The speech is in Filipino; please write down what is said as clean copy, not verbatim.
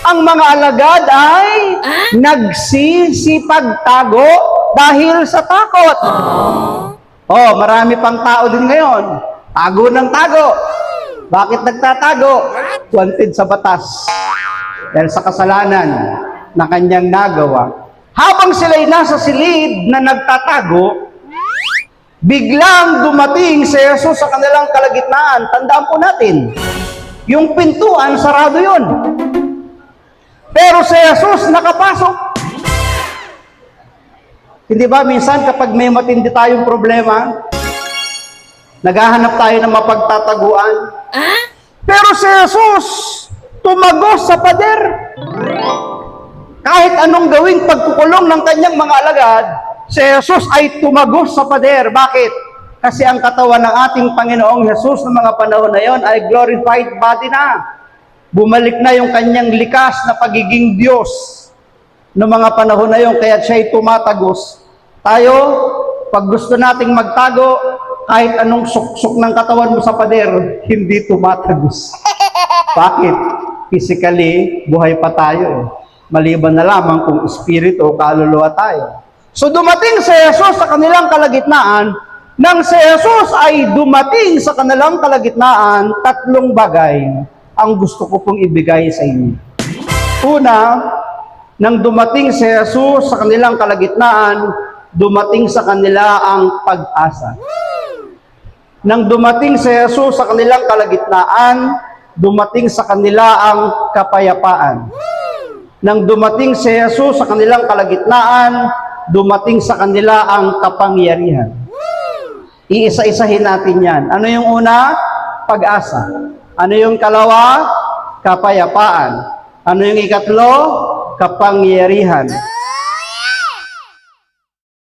Ang mga alagad ay nagsisipagtago dahil sa takot. Oh, marami pang tao din ngayon. Tago ng tago. Bakit nagtatago? Wanted sa batas. Dahil sa kasalanan na kanyang nagawa. Habang sila'y nasa silid na nagtatago, biglang dumating si Jesus sa kanilang kalagitnaan. Tandaan po natin, yung pintuan, sarado yun. Pero si Jesus nakapasok. Hindi ba minsan kapag may matindi tayong problema, naghahanap tayo ng mapagtataguan? Pero si Jesus tumagos sa pader. Kahit anong gawing pagkukulong ng kanyang mga alagad, si Jesus ay tumagos sa pader. Bakit? Kasi ang katawan ng ating Panginoong Jesus ng mga panahon na yon ay glorified body na. Bumalik na yung kanyang likas na pagiging Diyos ng mga panahon na yon, kaya siya ay tumatagos. Tayo, pag gusto nating magtago, kahit anong suksok ng katawan mo sa pader, hindi tumatagos. Bakit? Physically, buhay pa tayo. Maliban na lamang kung espiritu o kaluluwa tayo. So dumating si Jesus sa kanilang kalagitnaan. Nang si Jesus ay dumating sa kanilang kalagitnaan, tatlong bagay ang gusto ko pong ibigay sa inyo. Una, nang dumating si Jesus sa kanilang kalagitnaan, dumating sa kanila ang pag-asa. Nang dumating si Jesus sa kanilang kalagitnaan, dumating sa kanila ang kapayapaan. Nang dumating si Jesus sa kanilang kalagitnaan, dumating sa kanila ang kapangyarihan. Iisa-isahin natin yan. Ano yung una? Pag-asa. Ano yung kalawa? Kapayapaan. Ano yung ikatlo? Kapangyarihan.